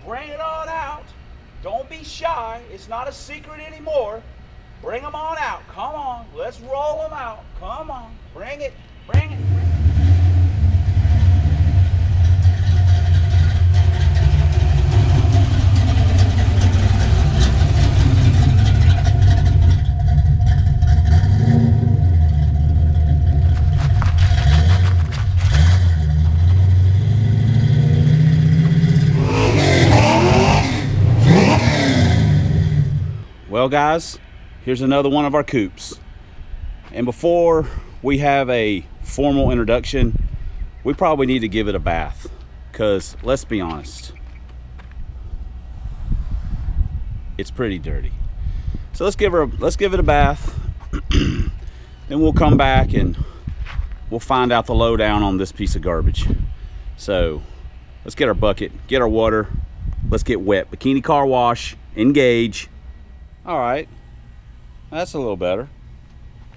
Bring it on out. Don't be shy. It's not a secret anymore. Bring them on out. Come on. Let's roll them out. Come on. Bring it. Bring it. Well, guys, here's another one of our coupes. And before we have a formal introduction, we probably need to give it a bath, because let's be honest, it's pretty dirty. So let's give it a bath. Then we'll come back and we'll find out the lowdown on this piece of garbage. So let's get our bucket, get our water, let's get wet. Bikini car wash, engage. All right, that's a little better.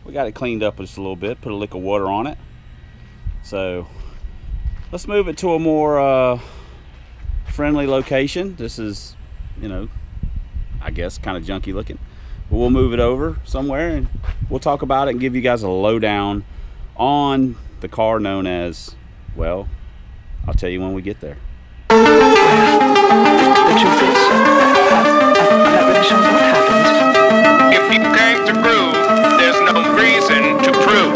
We got it cleaned up just a little bit, put a lick of water on it. So let's move it to a more friendly location. This is, you know, I guess kind of junky looking, but we'll move it over somewhere and we'll talk about it and give you guys a lowdown on the car known as, well, I'll tell you when we get there. The truth is, that really shows what happens. If you came to groove, there's no reason to prove.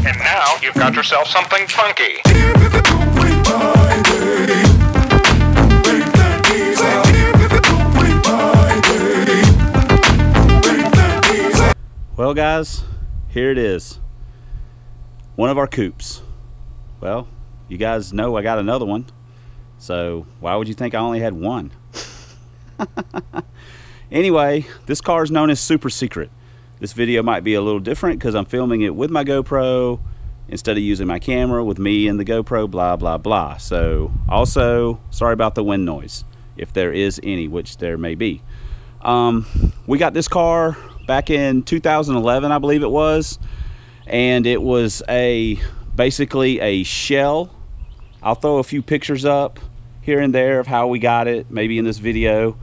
And now you've got yourself something funky. Well, guys, here it is. One of our coupes. Well, you guys know I got another one. So why would you think I only had one? Anyway, this car is known as Super Secret. This video might be a little different because I'm filming it with my GoPro instead of using my camera with me and the GoPro, blah, blah, blah. So also, sorry about the wind noise, if there is any, which there may be. We got this car back in 2011, I believe it was, and it was basically a shell. I'll throw a few pictures up here and there of how we got it, maybe in this video.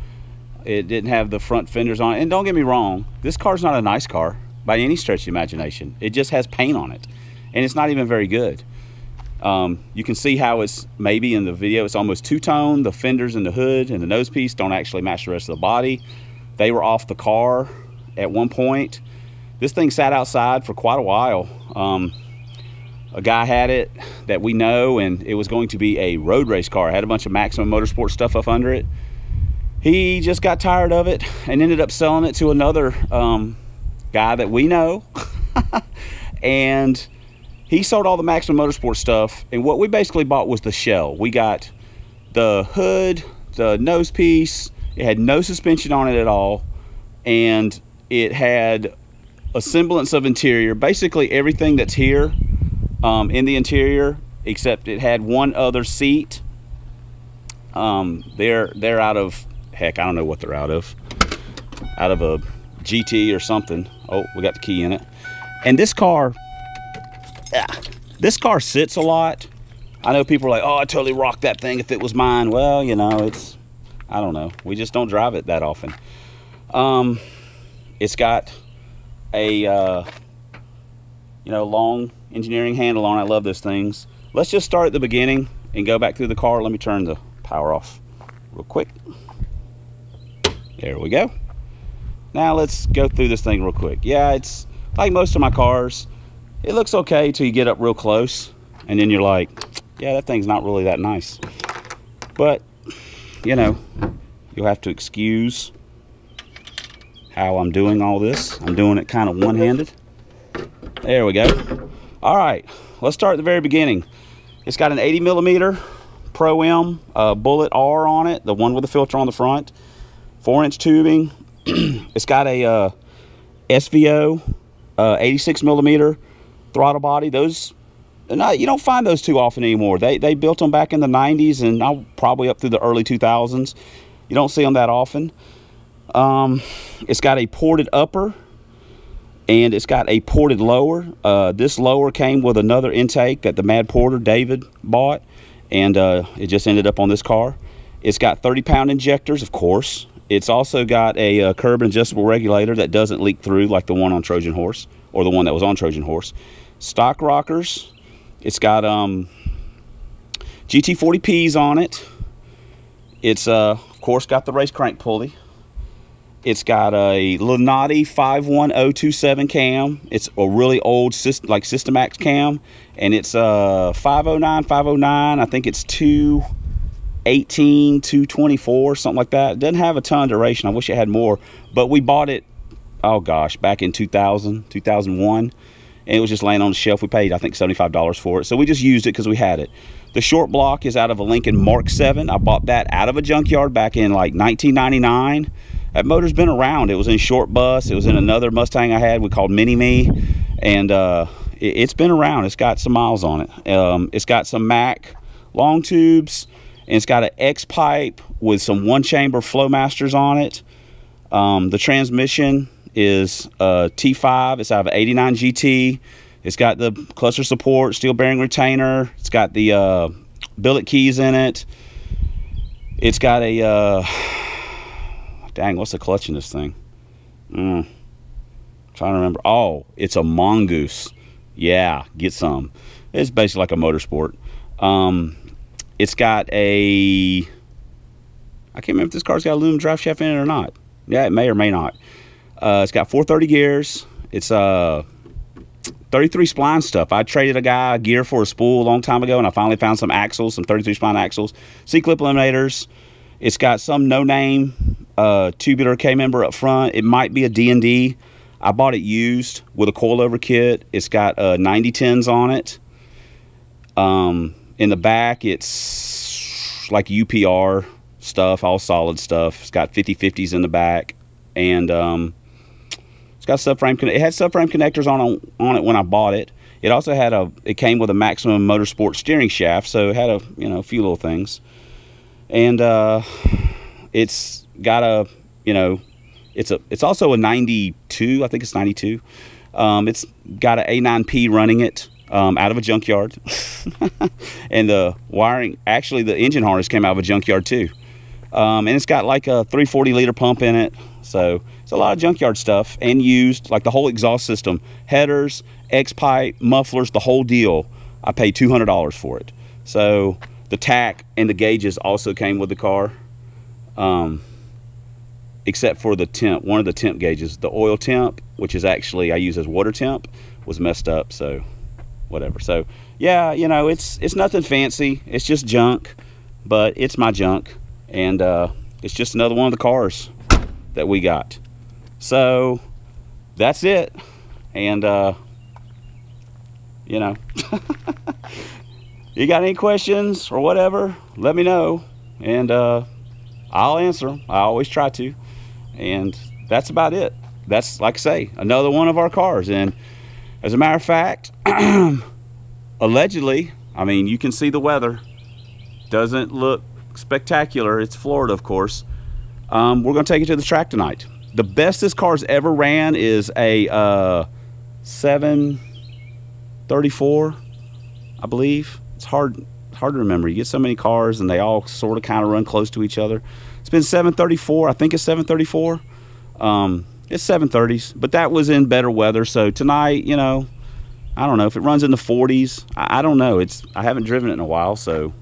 It didn't have the front fenders on it, and don't get me wrong, this car's not a nice car by any stretch of the imagination. It just has paint on it, and it's not even very good. You can see how it's, maybe in the video, it's almost two-tone. The fenders and the hood and the nose piece don't actually match the rest of the body. They were off the car at one point. This thing sat outside for quite a while. A guy had it that we know, and it was going to be a road race car. It had a bunch of Maximum Motorsport stuff up under it. He just got tired of it and ended up selling it to another guy that we know. And he sold all the Maximum Motorsport stuff, and what we basically bought was the shell. We got the hood, the nose piece. It had no suspension on it at all, and it had a semblance of interior, basically everything that's here in the interior, except it had one other seat. They're out of, heck, I don't know what they're out of a GT or something. Oh, we got the key in it. And this car sits a lot. I know people are like, oh, I totally rock that thing if it was mine. Well, you know, it's, I don't know, we just don't drive it that often. It's got a you know, long engineering handle on it. I love those things. Let's just start at the beginning and go back through the car. Let me turn the power off real quick. There we go. Now let's go through this thing real quick. Yeah, it's like most of my cars. It looks okay till you get up real close, and then you're like, yeah, that thing's not really that nice. But, you know, you'll have to excuse how I'm doing all this. I'm doing it kind of one-handed. There we go. All right, let's start at the very beginning. It's got an 80mm Pro-M Bullet R on it, the one with the filter on the front. 4-inch tubing. It's got a SVO 86mm throttle body. Those you don't find those too often anymore. They built them back in the 90s and probably up through the early 2000s. You don't see them that often. It's got a ported upper and it's got a ported lower. This lower came with another intake that the Mad Porter David bought, and it just ended up on this car. It's got 30-pound injectors, of course. It's also got a curb adjustable regulator that doesn't leak through like the one on Trojan Horse, or the one that was on Trojan Horse. Stock rockers. It's got GT40Ps on it. It's of course got the race crank pulley. It's got a Lunati 51027 cam. It's a really old like Systemax cam, and it's 509. I think it's 218, 224, something like that. It doesn't have a ton of duration. I wish it had more, but we bought it, oh gosh, back in 2000, 2001, and it was just laying on the shelf. We paid, I think, $75 for it, so we just used it because we had it. The short block is out of a Lincoln Mark 7. I bought that out of a junkyard back in like 1999. That motor's been around. It was in Short Bus. It was in another Mustang I had we called Mini Me, and it's been around. It's got some miles on it. It's got some Mac long tubes, and it's got an X pipe with some one-chamber Flowmasters on it. The transmission is T5. It's out of an 89 GT. It's got the clutch support, steel bearing retainer. It's got the billet keys in it. It's got a dang, what's the clutch in this thing? Trying to remember. Oh, it's a Mongoose. Yeah, get some. It's basically like a motorsport. It's got a, I can't remember if this car's got a aluminum drive shaft in it or not. Yeah, it may or may not. It's got 430 gears. It's 33 spline stuff. I traded a guy gear for a spool a long time ago, and I finally found some axles, some 33 spline axles, C-clip eliminators. It's got some no-name tubular K-member up front. It might be a D&D. I bought it used with a coilover kit. It's got 9010s on it. In the back, it's like UPR stuff, all solid stuff. It's got 50/50s in the back, and it's got subframe. It had subframe connectors on it when I bought it. It also had it came with a Maximum Motorsport steering shaft, so it had a few little things. And it's got a it's also a 92. I think it's 92. It's got an A9P running it out of a junkyard. And the wiring, actually the engine harness came out of a junkyard too. And it's got like a 340 liter pump in it, so it's a lot of junkyard stuff, and used, like the whole exhaust system, headers, X-pipe, mufflers, the whole deal. I paid $200 for it. So the tack and the gauges also came with the car, except for the temp. One of the temp gauges, the oil temp, which is actually I use as water temp, was messed up, so whatever. So yeah, it's nothing fancy. It's just junk, but it's my junk, and it's just another one of the cars that we got. So that's it. And you got any questions or whatever, let me know, and I'll answer them. I always try to. And that's about it. That's, like I say, another one of our cars. And as a matter of fact, allegedly, I mean, you can see the weather doesn't look spectacular. It's Florida, of course. We're going to take it to the track tonight. The best this car's ever ran is a 734, I believe. It's hard to remember. You get so many cars and they all sort of kind of run close to each other. It's been 734. I think it's 734. It's 730s, but that was in better weather. So tonight, I don't know if it runs in the 40s. I don't know. I haven't driven it in a while, so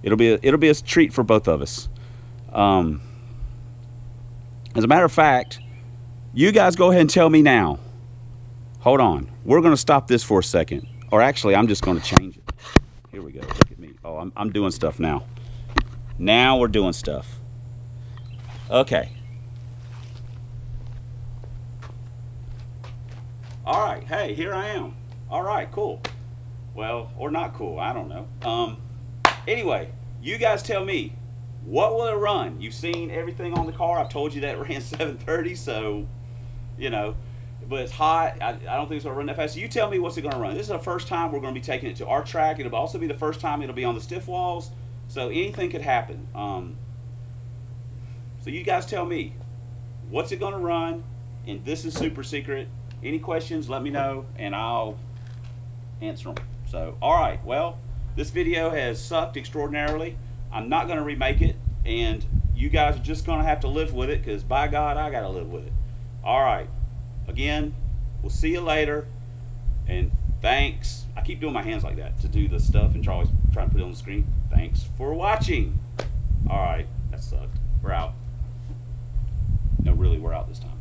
it'll be a treat for both of us. As a matter of fact, you guys go ahead and tell me now. Hold on. We're going to stop this for a second. Or actually, I'm just going to change it. Here we go. Look at me. Oh, I'm doing stuff now. Now we're doing stuff. Okay. All right. Hey, here I am. All right, cool. Well, or not cool. I don't know. Anyway, you guys tell me. What will it run? You've seen everything on the car. I've told you that it ran 730, so, but it's hot. I don't think it's gonna run that fast. So you tell me what's it gonna run. This is the first time we're gonna be taking it to our track. It'll also be the first time it'll be on the stiff walls. So anything could happen. So you guys tell me, what's it gonna run? And this is super secret. Any questions, let me know, and I'll answer them. So, all right, well, this video has sucked extraordinarily. I'm not gonna remake it, and you guys are just gonna have to live with it, because by God, I gotta live with it. All right, again, we'll see you later, and thanks. I keep doing my hands like that to do the stuff and always trying to put it on the screen. Thanks for watching. All right, that sucked. We're out. No, really, we're out this time.